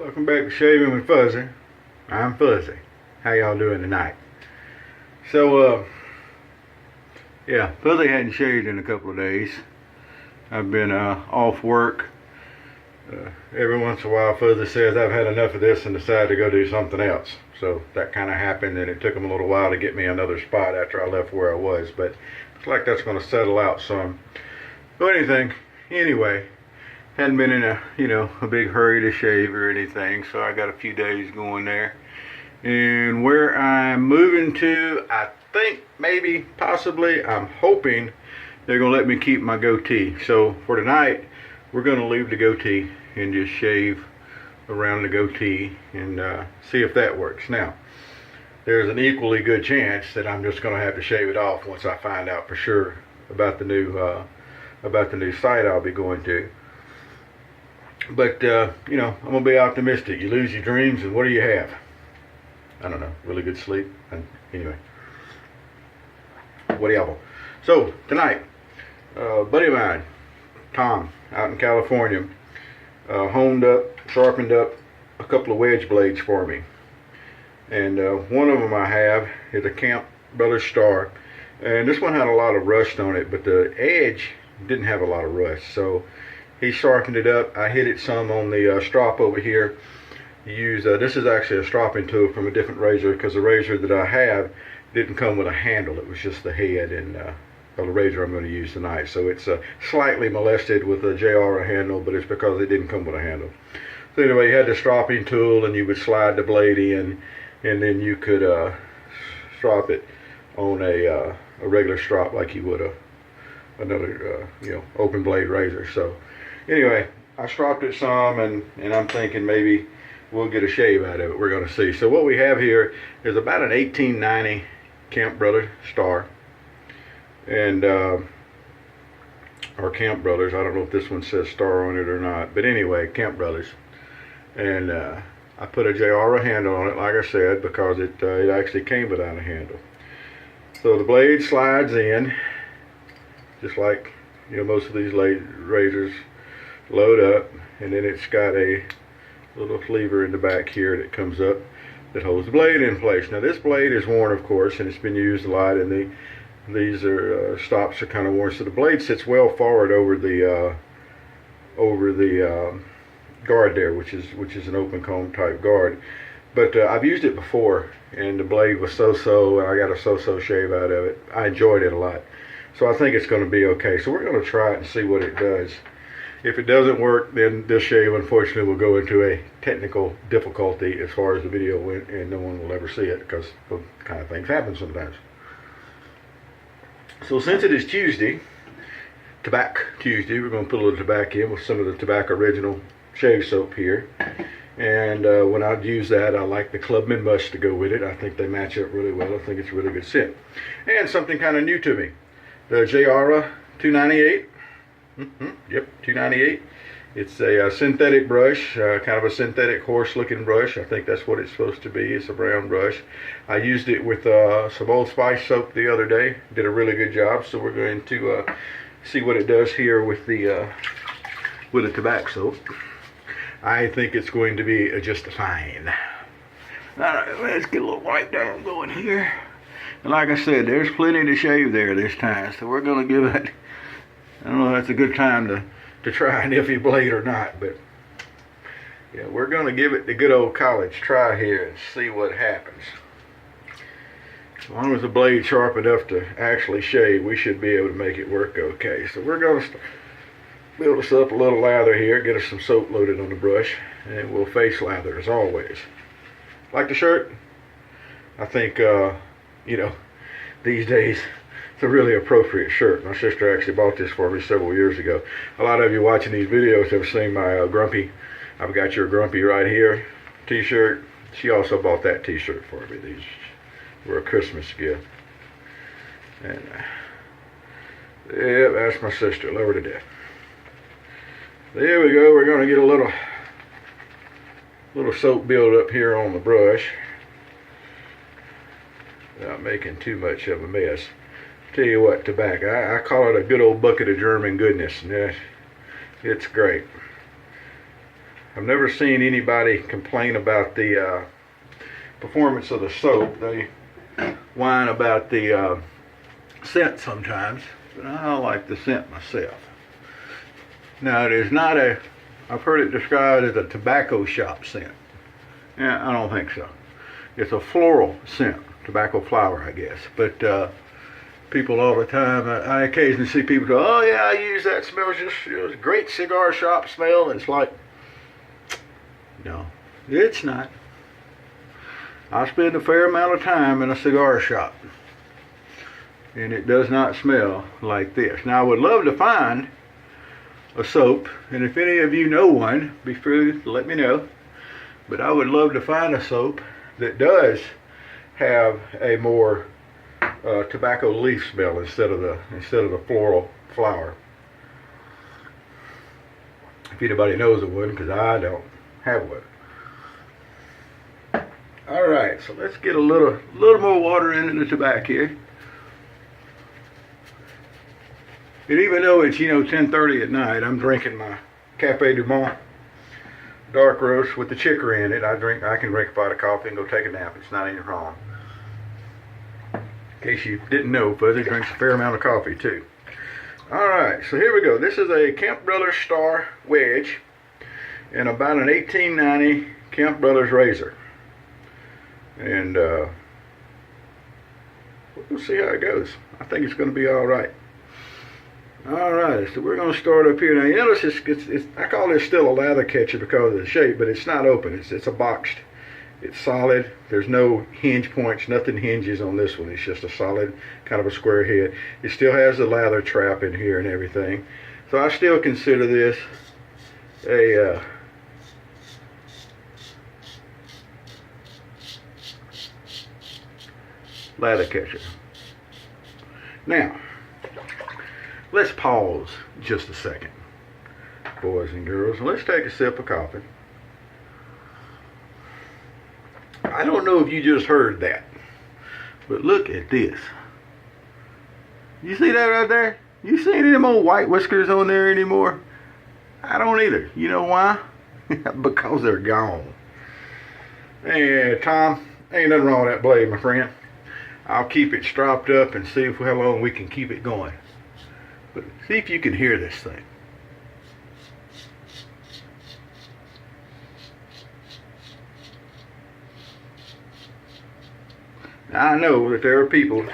Welcome back to Shaving with Fuzzy. I'm Fuzzy. How y'all doing tonight? So, yeah, Fuzzy hadn't shaved in a couple of days. I've been off work. Every once in a while, Fuzzy says I've had enough of this and decided to go do something else. So that kind of happened, and it took him a little while to get me another spot after I left where I was. But it's like that's going to settle out some. But anyway. Hadn't been in a big hurry to shave or anything, so I got a few days going there. And where I'm moving to, I think, maybe, possibly, I'm hoping they're going to let me keep my goatee. So for tonight, we're going to leave the goatee and just shave around the goatee and see if that works. Now, there's an equally good chance that I'm just going to have to shave it off once I find out for sure about the new site I'll be going to. But, I'm going to be optimistic. You lose your dreams, and what do you have? I don't know. Really good sleep. And anyway. Whatever. So, tonight, a buddy of mine, Tom, out in California, honed up, sharpened up a couple of wedge blades for me. And one of them I have is a Kampfe Star. And this one had a lot of rust on it, but the edge didn't have a lot of rust. So, he sharpened it up. I hit it some on the strop over here. This is actually a stropping tool from a different razor, because the razor that I have didn't come with a handle. It was just the head and the razor I'm going to use tonight. So it's slightly molested with a Jayaruh handle, but it's because it didn't come with a handle. So anyway, you had the stropping tool, and you would slide the blade in, and then you could strop it on a regular strop like you would another open blade razor. So anyway, I stropped it some, and I'm thinking maybe we'll get a shave out of it. We're going to see. So what we have here is about an 1890 Kampfe Star, and or Kampfe Brothers. I don't know if this one says Star on it or not, but anyway, Kampfe Brothers. And I put a Jayaruh handle on it, like I said, because it actually came without a handle. So the blade slides in, just like most of these razors. Load up, and then it's got a little lever in the back here that comes up that holds the blade in place. Now this blade is worn, of course, and it's been used a lot, and these stops are kind of worn, so the blade sits well forward over the guard there, which is an open comb type guard. But I've used it before, and the blade was so-so, and I got a so-so shave out of it. I enjoyed it a lot, so I think it's going to be okay. So we're going to try it and see what it does. If it doesn't work, then this shave, unfortunately, will go into a technical difficulty as far as the video went, and no one will ever see it, because those kind of things happen sometimes. So since it is Tuesday, Tabac Tuesday, we're going to put a little Tabac in with some of the Tabac original shave soap here. And when I use that, I like the Clubman Musk to go with it. I think they match up really well. I think it's a really good scent. And something kind of new to me, the Jayaruh 298. Yep, 298. It's a synthetic brush, kind of a synthetic horse-looking brush. I think that's what it's supposed to be. It's a brown brush. I used it with some Old Spice soap the other day. Did a really good job. So we're going to see what it does here with the Tabac soap. I think it's going to be just fine. All right, let's get a little wipe down going here. And like I said, there's plenty to shave there this time, so we're going to give it. I don't know if that's a good time to try an iffy blade or not, but yeah, we're going to give it the good old college try here and see what happens. As long as the blade's sharp enough to actually shave, we should be able to make it work okay. So we're going to build us up a little lather here, get us some soap loaded on the brush, and we'll face lather as always. Like the shirt? I think, these days, it's a really appropriate shirt. My sister actually bought this for me several years ago. A lot of you watching these videos have seen my Grumpy, I've got your Grumpy right here t-shirt. She also bought that t-shirt for me. These were a Christmas gift. And yeah, that's my sister. Love her to death. There we go. We're going to get a little soap build up here on the brush without making too much of a mess. Tell you what, Tabac, I call it a good old bucket of German goodness. Yeah, it's great. I've never seen anybody complain about the performance of the soap. They whine about the scent sometimes, but I like the scent myself. Now, it is not a, I've heard it described as a tobacco shop scent. Yeah, I don't think so. It's a floral scent, tobacco flower, I guess. But people all the time, I occasionally see people go, oh yeah, I use that, smells just, it was a great cigar shop smell. And it's like, no, it's not. I spend a fair amount of time in a cigar shop, and it does not smell like this. Now, I would love to find a soap, and if any of you know one, be free to let me know. But I would love to find a soap that does have a more tobacco leaf smell instead of the floral flower. If anybody knows of one, because I don't have one. All right, so let's get a little more water into the tobacco here. And even though it's 10:30 at night, I'm drinking my Cafe Du Monde dark roast with the chicory in it. I can drink a pot of coffee and go take a nap. It's not any wrong. In case you didn't know, Fuzzy drinks a fair amount of coffee too. All right, so here we go. This is a Kemp Brothers Star wedge and about an 1890 Kemp Brothers razor. And we'll see how it goes. I think it's going to be all right. All right, so we're going to start up here. Now, you notice I call this still a lather catcher because of the shape, but it's not open. It's a boxed. It's solid. There's no hinge points. Nothing hinges on this one. It's just a solid, kind of a square head. It still has the lather trap in here and everything. So I still consider this a lather catcher. Now, let's pause just a second, boys and girls, and let's take a sip of coffee. I don't know if you just heard that, but look at this. You see that right there? You see any of them old white whiskers on there anymore? I don't either. You know why? Because they're gone. And Tom, ain't nothing wrong with that blade, my friend. I'll keep it stropped up and see how long we can keep it going. But see if you can hear this thing. Now, I know that there are people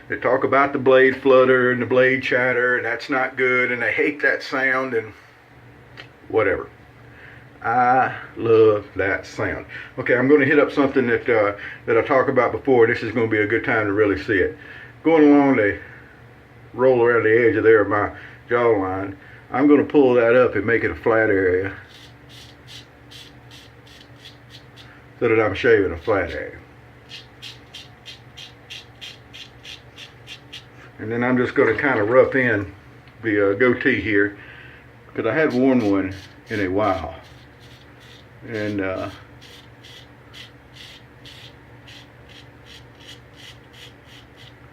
that talk about the blade flutter and the blade chatter, and that's not good, and they hate that sound and whatever. I love that sound. Okay, I'm going to hit up something that I talked about before. This is going to be a good time to really see it. Going along the roll around the edge of there of my jawline, I'm going to pull that up and make it a flat area so that I'm shaving a flat area. And then I'm just going to kind of rough in the goatee here, because I hadn't worn one in a while. And I'm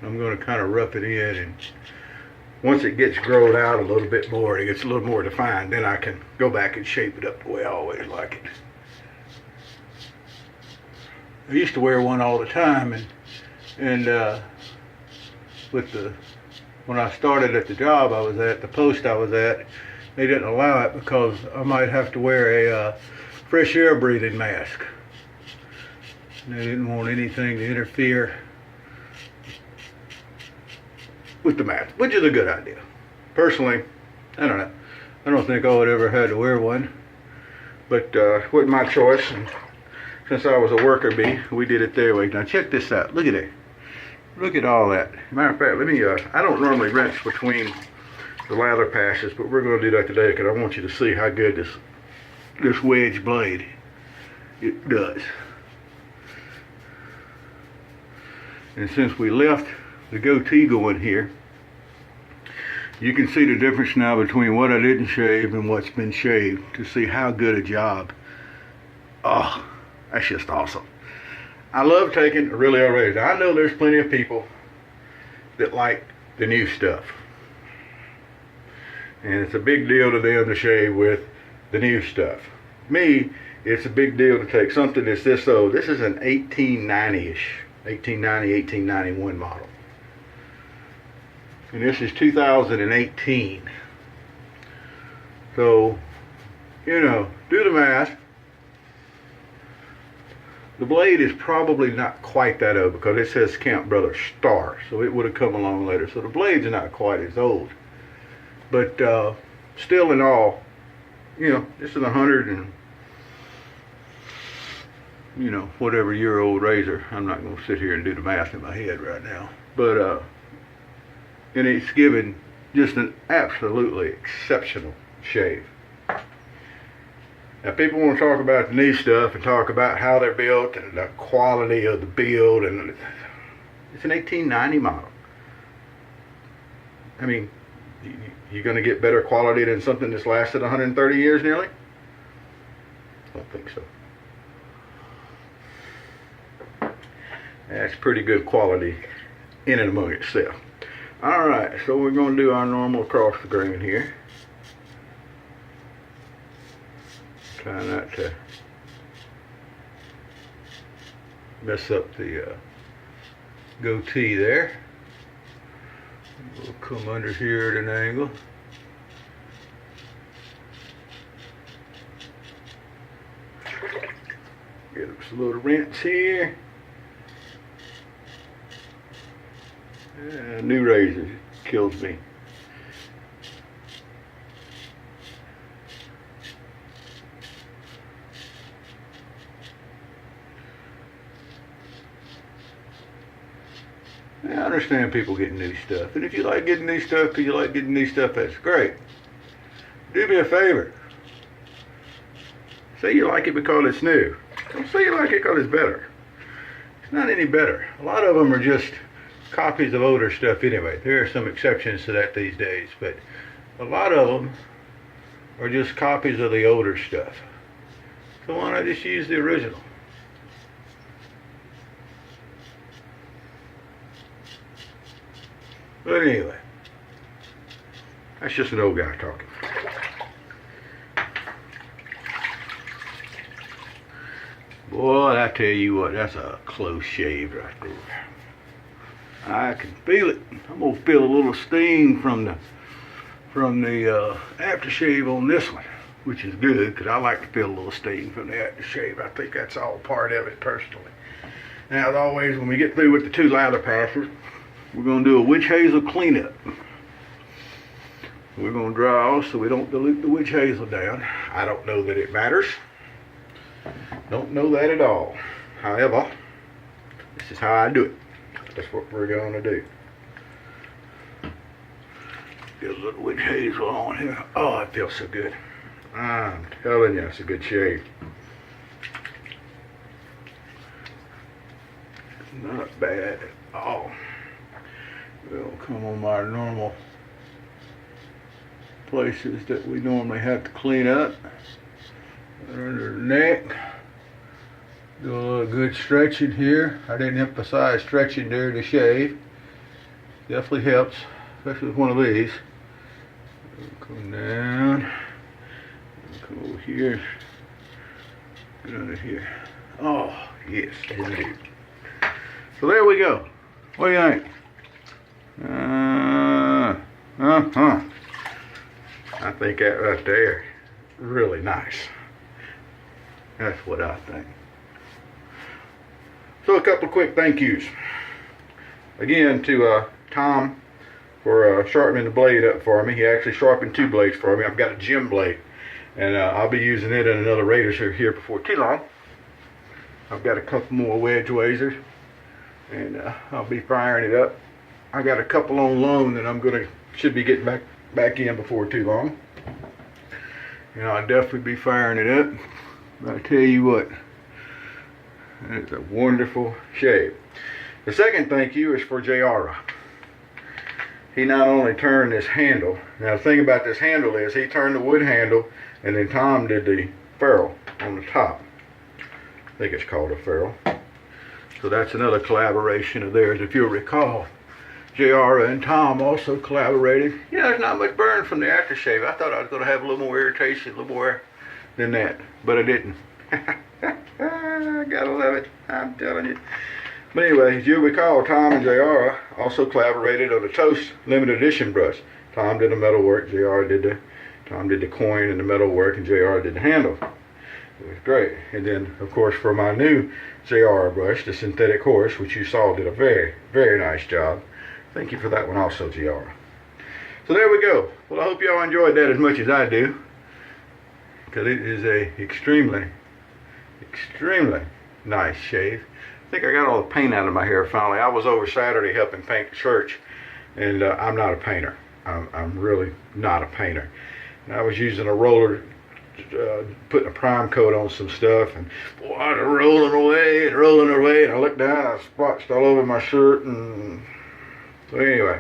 going to kind of rough it in, and once it gets growed out a little bit more, it gets a little more defined, then I can go back and shape it up the way I always like it. I used to wear one all the time, and when I started at the job I was at, the post I was at, they didn't allow it because I might have to wear a fresh air breathing mask. And they didn't want anything to interfere with the mask, which is a good idea. Personally, I don't know. I don't think I would ever had to wear one, but it wasn't my choice. And since I was a worker bee, we did it their way. Now check this out. Look at it. Look at all that. Matter of fact, let me. I don't normally rinse between the lather passes, but we're going to do that today because I want you to see how good this wedge blade it does. And since we left the goatee going here, you can see the difference now between what I didn't shave and what's been shaved to see how good a job. Oh, that's just awesome. I love taking a really old razor. I know there's plenty of people that like the new stuff, and it's a big deal to them to shave with the new stuff. me, it's a big deal to take something that's this old. This is an 1890-ish, 1890, 1891 model. And this is 2018. So, you know, do the math. The blade is probably not quite that old because it says Camp Brother Star, so it would have come along later. So the blade's not quite as old. But still in all, you know, this is 100 and, you know, whatever year old razor. I'm not going to sit here and do the math in my head right now. But, and it's given just an absolutely exceptional shave. Now people want to talk about the new stuff and talk about how they're built and the quality of the build, and it's an 1890 model. I mean, you're going to get better quality than something that's lasted 130 years nearly? I don't think so. That's pretty good quality in and among itself. Alright, so we're going to do our normal across the grain here. Try not to mess up the goatee there. We'll come under here at an angle. Get us a little rinse here. New razor kills me. I understand people getting new stuff, and if you like getting new stuff because you like getting new stuff, that's great. Do me a favor. Say you like it because it's new. Don't say you like it because it's better. It's not any better. A lot of them are just copies of older stuff anyway. There are some exceptions to that these days, but a lot of them are just copies of the older stuff. So why not just use the original? But anyway, that's just an old guy talking. Boy, I tell you what, that's a close shave right there. I can feel it. I'm gonna feel a little sting from the aftershave on this one, which is good because I like to feel a little sting from the aftershave. I think that's all part of it personally. Now, as always, when we get through with the two lather passes, we're gonna do a witch hazel cleanup. We're gonna dry off so we don't dilute the witch hazel down. I don't know that it matters. Don't know that at all. However, this is how I do it. That's what we're going to do. Get a little witch hazel on here. Oh, it feels so good. I'm telling you, it's a good shave. Not bad at all. We'll come on my normal places that we normally have to clean up. Under the neck. Do a little good stretching here. I didn't emphasize stretching during the shave. Definitely helps, especially with one of these. Come down. Come over here. Get under here. Oh, yes, indeed. So there we go. What do you think? I think that right there, really nice. That's what I think. So a couple of quick thank yous. Again to Tom for sharpening the blade up for me. He actually sharpened two blades for me. I've got a gem blade, and I'll be using it in another razor here before too long. I've got a couple more wedge razors, and I'll be firing it up. I got a couple on loan that should be getting back in before too long. And I'll definitely be firing it up. But I tell you what, it's a wonderful shave. The second thank you is for Jayaruh. He not only turned this handle. Now the thing about this handle is he turned the wood handle, and then Tom did the ferrule on the top. I think it's called a ferrule. So that's another collaboration of theirs. If you'll recall, Jayaruh and Tom also collaborated. Yeah, there's not much burn from the aftershave. I thought I was going to have a little more irritation, a little more than that, but I didn't. Gotta love it, I'm telling you. But anyway, as you recall, Tom and Jayaruh also collaborated on the Toast limited edition brush. Tom did the metal work, Tom did the coin and the metal work, and Jayaruh did the handle. It was great. And then, of course, for my new Jayaruh brush, the synthetic horse, which you saw did a very, very nice job. Thank you for that one also, Jayaruh. So there we go. Well, I hope y'all enjoyed that as much as I do, because it is a extremely, extremely nice shave. I think I got all the paint out of my hair finally. I was over Saturday helping paint the church, and I'm not a painter. I'm really not a painter. And I was using a roller, putting a prime coat on some stuff, and boy, I was rolling away, and I looked down, I splotched all over my shirt, and so anyway,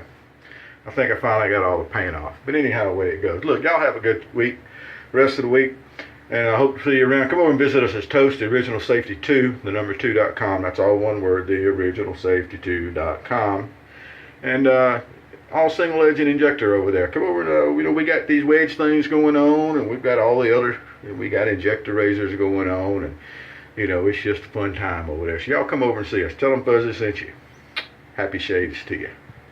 I think I finally got all the paint off. But anyhow, the way it goes. Look, y'all have a good week, rest of the week, and I hope to see you around. Come over and visit us at Toast, the Original Safety 2, the number 2.com. That's all one word, the Original Safety 2.com. And all single edge and injector over there. Come over and we got these wedge things going on, and we've got all the other, we got injector razors going on, and it's just a fun time over there. So y'all come over and see us. Tell them Fuzzy sent you. Happy shaves to you.